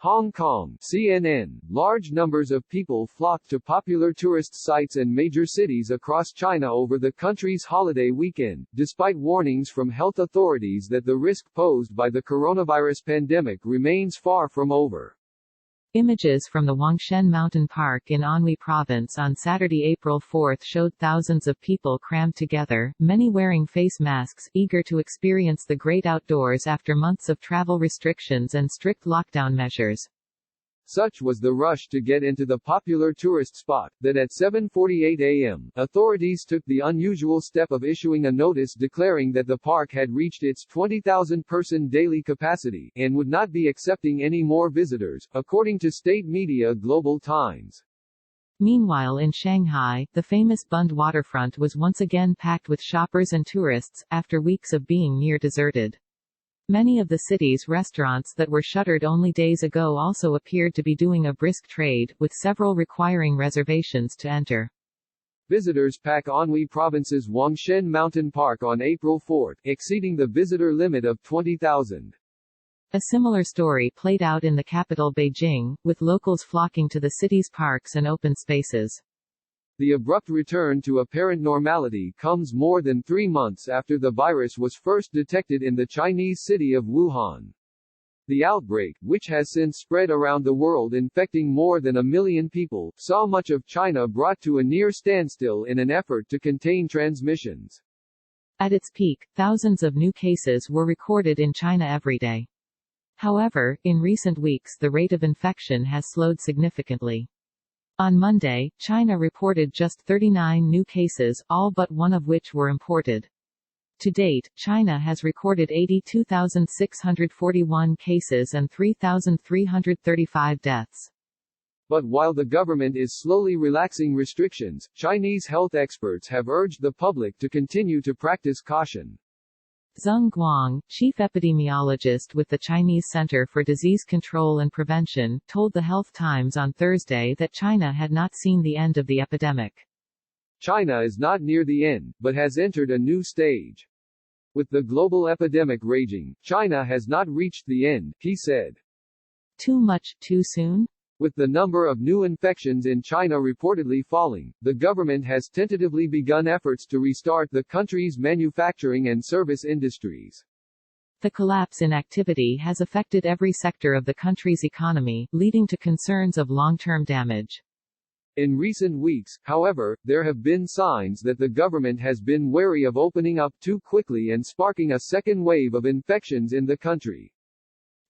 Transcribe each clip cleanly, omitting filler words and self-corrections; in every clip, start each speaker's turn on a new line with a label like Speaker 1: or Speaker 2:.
Speaker 1: Hong Kong, CNN. Large numbers of people flocked to popular tourist sites and major cities across China over the country's holiday weekend, despite warnings from health authorities that the risk posed by the coronavirus pandemic remains far from over.
Speaker 2: Images from the Huangshen Mountain Park in Anhui Province on Saturday, April 4 showed thousands of people crammed together, many wearing face masks, eager to experience the great outdoors after months of travel restrictions and strict lockdown measures.
Speaker 1: Such was the rush to get into the popular tourist spot, that at 7:48 a.m., authorities took the unusual step of issuing a notice declaring that the park had reached its 20,000-person daily capacity, and would not be accepting any more visitors, according to state media Global Times.
Speaker 2: Meanwhile in Shanghai, the famous Bund waterfront was once again packed with shoppers and tourists, after weeks of being near deserted. Many of the city's restaurants that were shuttered only days ago also appeared to be doing a brisk trade, with several requiring reservations to enter.
Speaker 1: Visitors pack Anhui Province's Huangshen Mountain Park on April 4, exceeding the visitor limit of 20,000.
Speaker 2: A similar story played out in the capital Beijing, with locals flocking to the city's parks and open spaces.
Speaker 1: The abrupt return to apparent normality comes more than 3 months after the virus was first detected in the Chinese city of Wuhan. The outbreak, which has since spread around the world infecting more than 1 million people, saw much of China brought to a near standstill in an effort to contain transmissions.
Speaker 2: At its peak, thousands of new cases were recorded in China every day. However, in recent weeks the rate of infection has slowed significantly. On Monday, China reported just 39 new cases, all but one of which were imported. To date, China has recorded 82,641 cases and 3,335 deaths.
Speaker 1: But while the government is slowly relaxing restrictions, Chinese health experts have urged the public to continue to practice caution.
Speaker 2: Zheng Guang, chief epidemiologist with the Chinese Center for Disease Control and Prevention, told the Health Times on Thursday that China had not seen the end of the epidemic.
Speaker 1: China is not near the end, but has entered a new stage. With the global epidemic raging, China has not reached the end, he said.
Speaker 2: Too much, too soon?
Speaker 1: With the number of new infections in China reportedly falling, the government has tentatively begun efforts to restart the country's manufacturing and service industries.
Speaker 2: The collapse in activity has affected every sector of the country's economy, leading to concerns of long-term damage.
Speaker 1: In recent weeks, however, there have been signs that the government has been wary of opening up too quickly and sparking a second wave of infections in the country.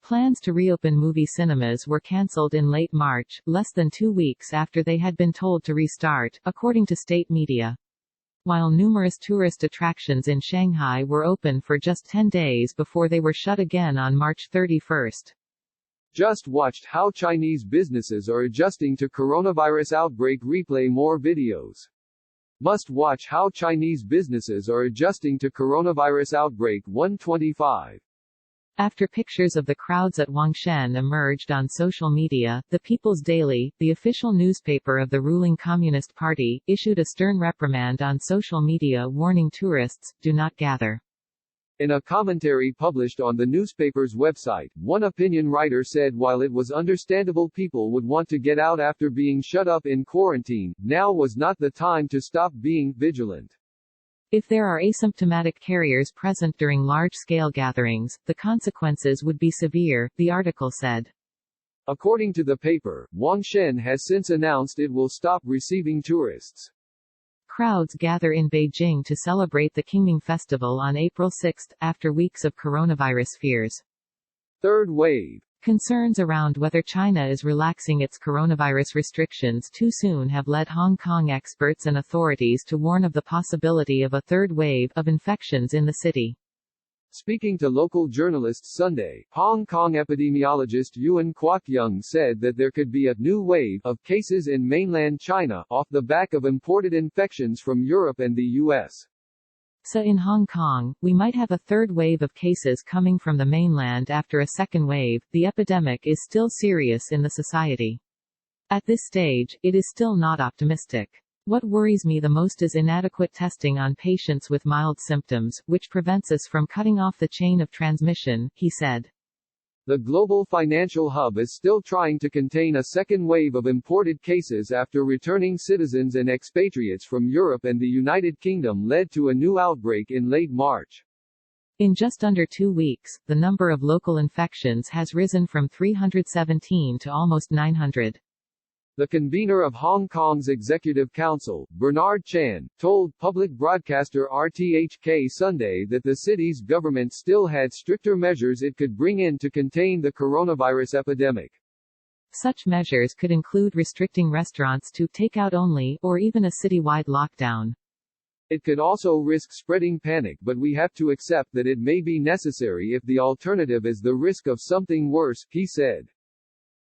Speaker 2: Plans to reopen movie cinemas were cancelled in late March, less than 2 weeks after they had been told to restart, according to state media. While numerous tourist attractions in Shanghai were open for just 10 days before they were shut again on March 31.
Speaker 1: Just watched how Chinese businesses are adjusting to coronavirus outbreak. Replay more videos. Must watch how Chinese businesses are adjusting to coronavirus outbreak. 125.
Speaker 2: After pictures of the crowds at Huangshen emerged on social media, the People's Daily, the official newspaper of the ruling Communist Party, issued a stern reprimand on social media warning tourists, do not gather. In a commentary published on the newspaper's website, one opinion writer said while it was understandable people would want to get out after being shut up in quarantine, now was not the time to stop being vigilant. If there are asymptomatic carriers present during large-scale gatherings, the consequences would be severe, the article said. According to the paper, Huangshen has since announced it will stop receiving tourists. Crowds gather in Beijing to celebrate the Qingming Festival on April 6, after weeks of coronavirus fears. Third wave. Concerns around whether China is relaxing its coronavirus restrictions too soon have led Hong Kong experts and authorities to warn of the possibility of a third wave of infections in the city. Speaking to local journalists Sunday, Hong Kong epidemiologist Yuan Kwok-yung said that there could be a new wave of cases in mainland China, off the back of imported infections from Europe and the U.S. So in Hong Kong, we might have a third wave of cases coming from the mainland after a second wave. The epidemic is still serious in the society. At this stage, it is still not optimistic. What worries me the most is inadequate testing on patients with mild symptoms, which prevents us from cutting off the chain of transmission, he said.
Speaker 1: The global financial hub is still trying to contain a second wave of imported cases after returning citizens and expatriates from Europe and the United Kingdom led to a new outbreak in late March.
Speaker 2: In just under 2 weeks, the number of local infections has risen from 317 to almost 900.
Speaker 1: The convener of Hong Kong's Executive Council, Bernard Chan, told public broadcaster RTHK Sunday that the city's government still had stricter measures it could bring in to contain the coronavirus epidemic.
Speaker 2: Such measures could include restricting restaurants to takeout only, or even a citywide lockdown.
Speaker 1: It could also risk spreading panic, but we have to accept that it may be necessary if the alternative is the risk of something worse, he said.